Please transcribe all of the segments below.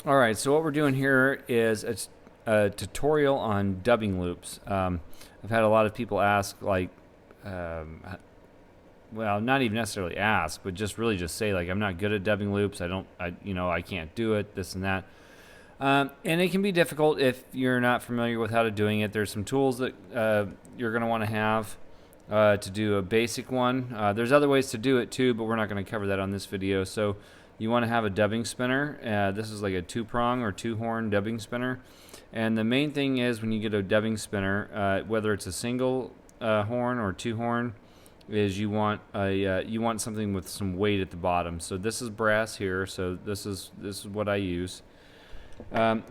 All right, so what we're doing here is a tutorial on dubbing loops. I've had a lot of people ask, like, well, not even necessarily ask, but just really just say, like, I'm not good at dubbing loops. I can't do it, this and that. And it can be difficult if you're not familiar with how to doing it. There's some tools that you're going to want to have to do a basic one. There's other ways to do it too, but we're not going to cover that on this video. So you want to have a dubbing spinner. This is like a 2-prong or 2-horn dubbing spinner. And the main thing is when you get a dubbing spinner, whether it's a single horn or 2-horn, is you want something with some weight at the bottom. So this is brass here. So this is what I use.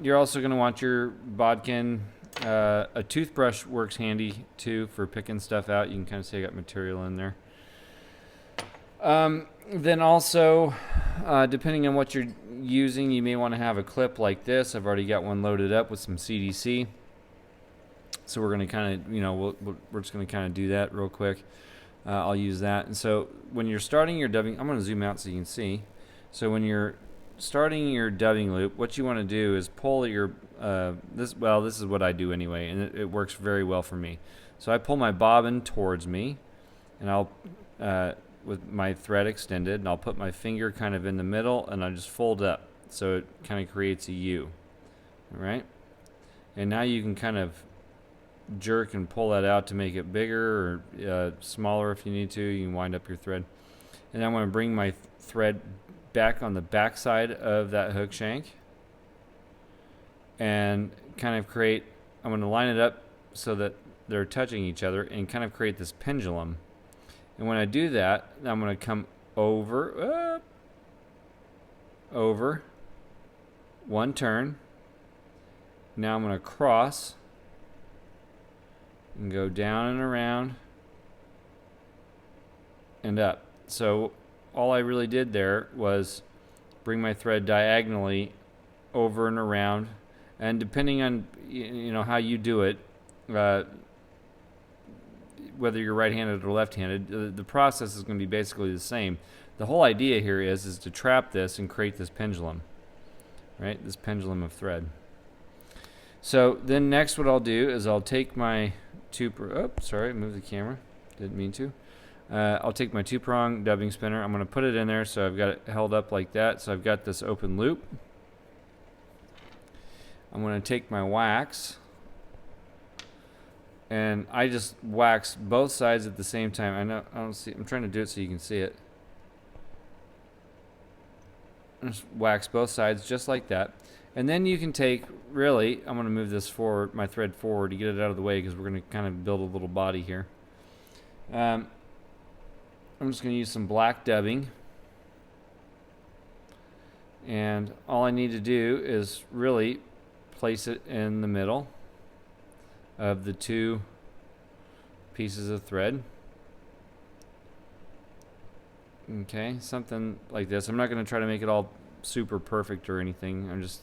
You're also going to want your bodkin. A toothbrush works handy too for picking stuff out. You can kind of see I got material in there. Then also, depending on what you're using, you may want to have a clip like this. I've already got one loaded up with some CDC. So we're going to kind of, we're just going to kind of do that real quick. I'll use that. And so when you're starting your dubbing, I'm going to zoom out so you can see. So when you're starting your dubbing loop, what you want to do is pull your this is what I do anyway, and it works very well for me. So I pull my bobbin towards me, and I'll with my thread extended, and I'll put my finger kind of in the middle, and I just fold up so it kind of creates a U. All right, and now you can kind of jerk and pull that out to make it bigger or smaller if you need to. You can wind up your thread, and I'm going to bring my thread back on the back side of that hook shank and kind of I'm going to line it up so that they're touching each other and kind of create this pendulum. And when I do that, I'm going to come over, over, one turn. Now I'm going to cross and go down and around and up. So all I really did there was bring my thread diagonally over and around, and depending on how you do it, whether you're right-handed or left-handed, the process is going to be basically the same. The whole idea here is to trap this and create this pendulum, right? This pendulum of thread. So then next what I'll do is I'll take my move the camera. Didn't mean to. I'll take my 2-prong dubbing spinner. I'm going to put it in there so I've got it held up like that. So I've got this open loop. I'm going to take my wax, and I just wax both sides at the same time. I'm trying to do it so you can see it. Just wax both sides just like that. And then you can take, I'm going to move this forward, my thread forward to get it out of the way because we're going to kind of build a little body here. I'm just going to use some black dubbing. And all I need to do is really place it in the middle of the two pieces of thread. Okay, something like this. I'm not going to try to make it all super perfect or anything. It's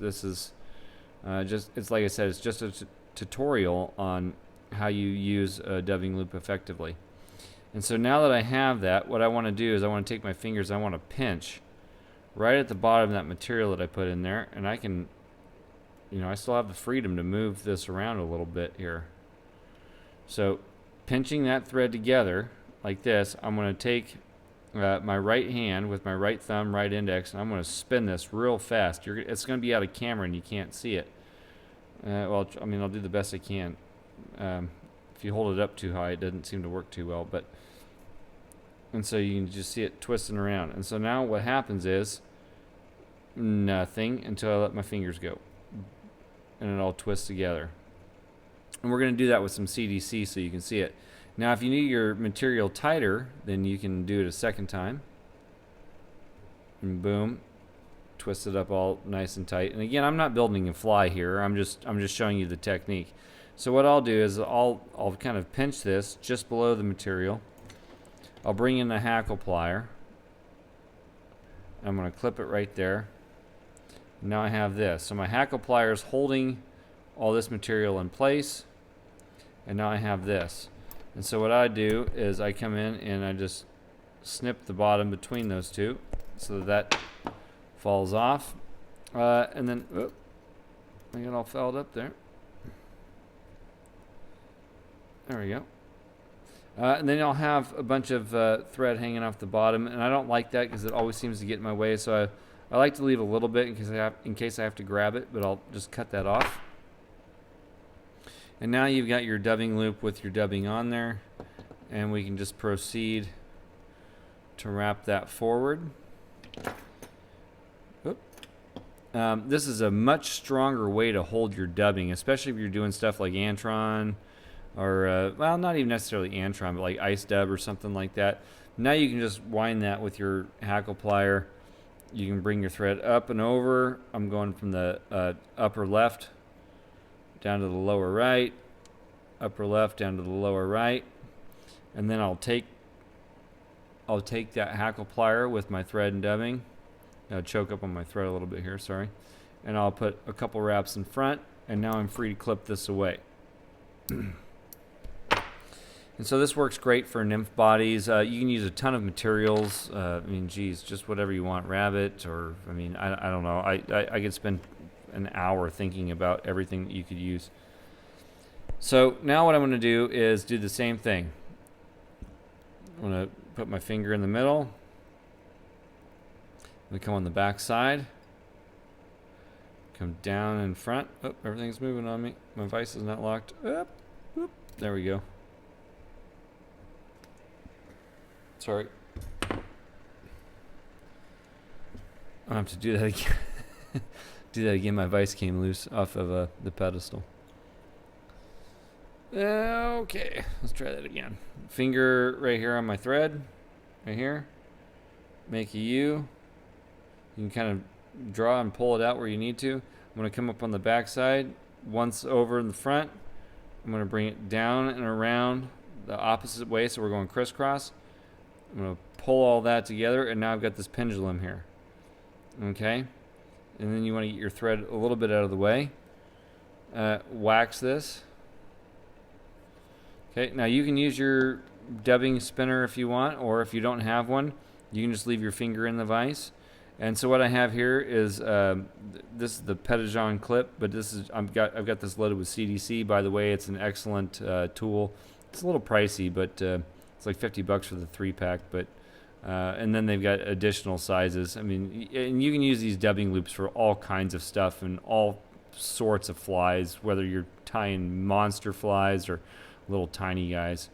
like I said, it's just a tutorial on how you use a dubbing loop effectively. And so now that I have that, what I want to do is I want to take my fingers, I want to pinch right at the bottom of that material that I put in there, and I can, I still have the freedom to move this around a little bit here. So pinching that thread together like this, I'm going to take my right hand with my right thumb, right index, and I'm going to spin this real fast. It's going to be out of camera and you can't see it. I'll do the best I can. If you hold it up too high, it doesn't seem to work too well. And so you can just see it twisting around. And so now what happens is nothing until I let my fingers go. And it all twists together. And we're going to do that with some CDC so you can see it. Now if you need your material tighter, then you can do it a second time. And boom, twist it up all nice and tight. And again, I'm not building a fly here. I'm just showing you the technique. So what I'll do is I'll kind of pinch this just below the material. I'll bring in the hackle plier. I'm going to clip it right there. Now I have this. So my hackle plier is holding all this material in place. And now I have this. And so what I do is I come in and I just snip the bottom between those two so that falls off. And then, I got all fouled up there. There we go. And then I'll have a bunch of thread hanging off the bottom, and I don't like that because it always seems to get in my way. So I like to leave a little bit in case I have to grab it, but I'll just cut that off. And now you've got your dubbing loop with your dubbing on there, and we can just proceed to wrap that forward. This is a much stronger way to hold your dubbing, especially if you're doing stuff like Antron, or well, not even necessarily Antron, but like Ice Dub or something like that. Now you can just wind that with your hackle plier. You can bring your thread up and over. I'm going from the upper left down to the lower right, upper left down to the lower right, and then I'll take that hackle plier with my thread and dubbing. I'll choke up on my thread a little bit here, sorry. And I'll put a couple wraps in front, and now I'm free to clip this away. And so this works great for nymph bodies. You can use a ton of materials. I mean, geez, just whatever you want. Rabbit, or, I mean, I don't know. I could spend an hour thinking about everything that you could use. So now what I'm going to do is do the same thing. I'm going to put my finger in the middle. I'm going to come on the back side. Come down in front. Oh, everything's moving on me. My vise is not locked. Up. Whoop. There we go. Sorry. I'll have to do that again. Do that again. My vise came loose off of the pedestal. Okay, let's try that again. Finger right here on my thread, right here. Make a U. You can kind of draw and pull it out where you need to. I'm going to come up on the back side. Once over in the front, I'm going to bring it down and around the opposite way, so we're going crisscross. I'm going to pull all that together, and now I've got this pendulum here. Okay? And then you want to get your thread a little bit out of the way. Wax this. Okay, now you can use your dubbing spinner if you want, or if you don't have one, you can just leave your finger in the vise. And so what I have here is this is the Petitjean clip, but this is I've got this loaded with CDC. By the way, it's an excellent tool. It's a little pricey, but it's like $50 for the 3-pack. But and then they've got additional sizes. I mean, and you can use these dubbing loops for all kinds of stuff and all sorts of flies, whether you're tying monster flies or little tiny guys.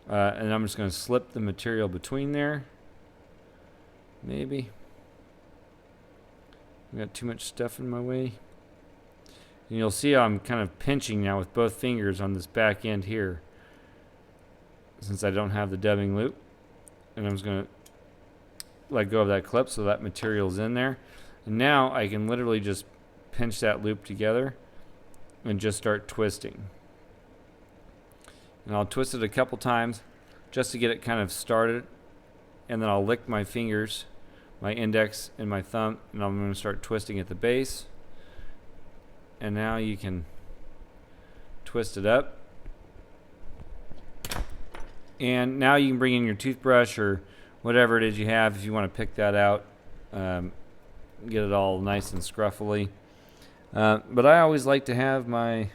And I'm just going to slip the material between there. Maybe. I got too much stuff in my way. And you'll see how I'm kind of pinching now with both fingers on this back end here, since I don't have the dubbing loop. And I'm just going to let go of that clip so that material's in there. And now I can literally just pinch that loop together and just start twisting. And I'll twist it a couple times just to get it kind of started. And then I'll lick my fingers, my index and my thumb, and I'm going to start twisting at the base. And now you can twist it up. And now you can bring in your toothbrush or whatever it is you have if you want to pick that out. Get it all nice and scruffily. But I always like to have my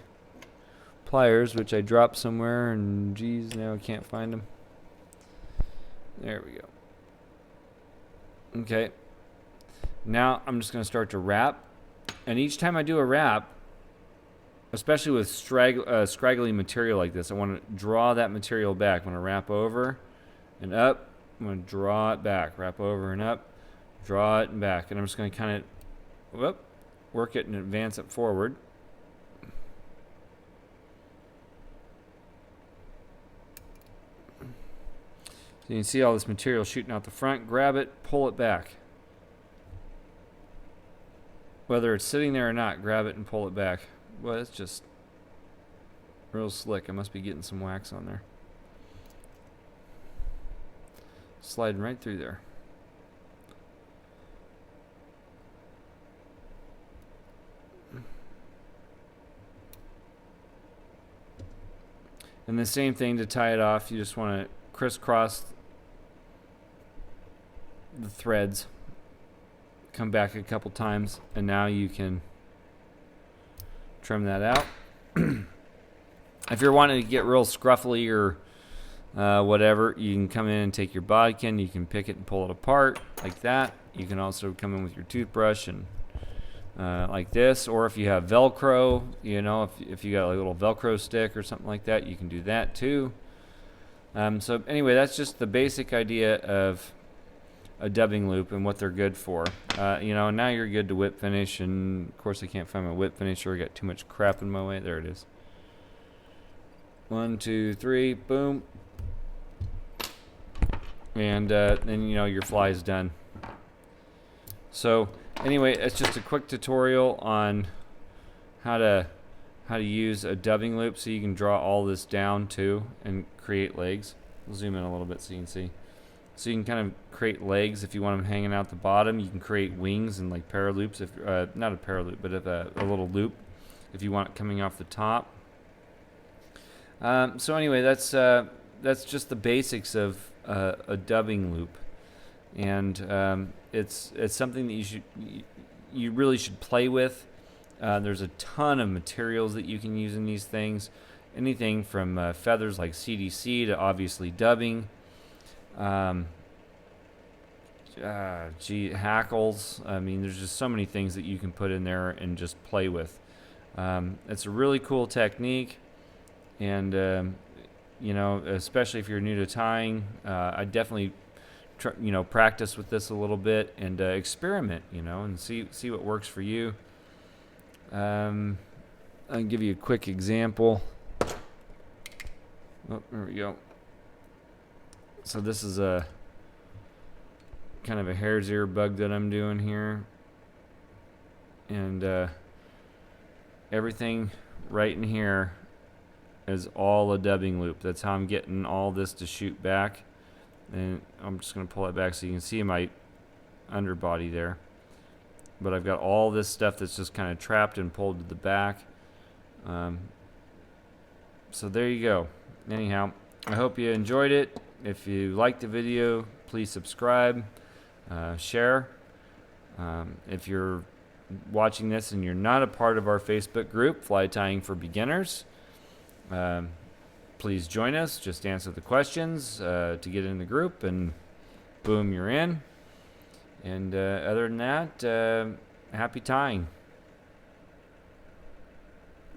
pliers, which I dropped somewhere, and geez, now I can't find them. There we go. Okay. Now I'm just going to start to wrap. And each time I do a wrap, especially with scraggly material like this, I want to draw that material back. I'm going to wrap over and up. I'm going to draw it back. Wrap over and up. Draw it and back. And I'm just going to kind of work it and advance it forward. So you can see all this material shooting out the front. Grab it, pull it back. Whether it's sitting there or not, grab it and pull it back. Well, it's just real slick. I must be getting some wax on there. Sliding right through there. And the same thing to tie it off. You just want to crisscross the threads come back a couple times, and now you can trim that out. If you're wanting to get real scruffy or whatever, you can come in and take your bodkin, you can pick it and pull it apart like that. You can also come in with your toothbrush and like this, or if you have Velcro, you know, if you got like a little Velcro stick or something like that, you can do that too. So anyway, that's just the basic idea of a dubbing loop and what they're good for. You know, now you're good to whip finish, and of course I can't find my whip finisher. I got too much crap in my way. There it is. 1, 2, 3, boom. And then, you know, your fly is done. So anyway, it's just a quick tutorial on how to use a dubbing loop so you can draw all this down too and create legs. We'll zoom in a little bit so you can see. So you can kind of create legs if you want them hanging out the bottom. You can create wings and like paraloops, if not a paraloop, but if a little loop if you want it coming off the top. So anyway, that's just the basics of a dubbing loop, and it's something that you really should play with. There's a ton of materials that you can use in these things, anything from feathers like CDC to obviously dubbing. Hackles. I mean, there's just so many things that you can put in there and just play with. It's a really cool technique, and you know, especially if you're new to tying, I definitely practice with this a little bit and experiment, you know, and see what works for you. I'll give you a quick example. Oh, there we go. So this is a kind of a hare's ear bug that I'm doing here, and everything right in here is all a dubbing loop. That's how I'm getting all this to shoot back, and I'm just going to pull it back so you can see my underbody there. But I've got all this stuff that's just kind of trapped and pulled to the back. So there you go. Anyhow, I hope you enjoyed it. If you liked the video, please subscribe, share. If you're watching this and you're not a part of our Facebook group, Fly Tying for Beginners, please join us. Just answer the questions to get in the group, and boom, you're in. And other than that, happy tying.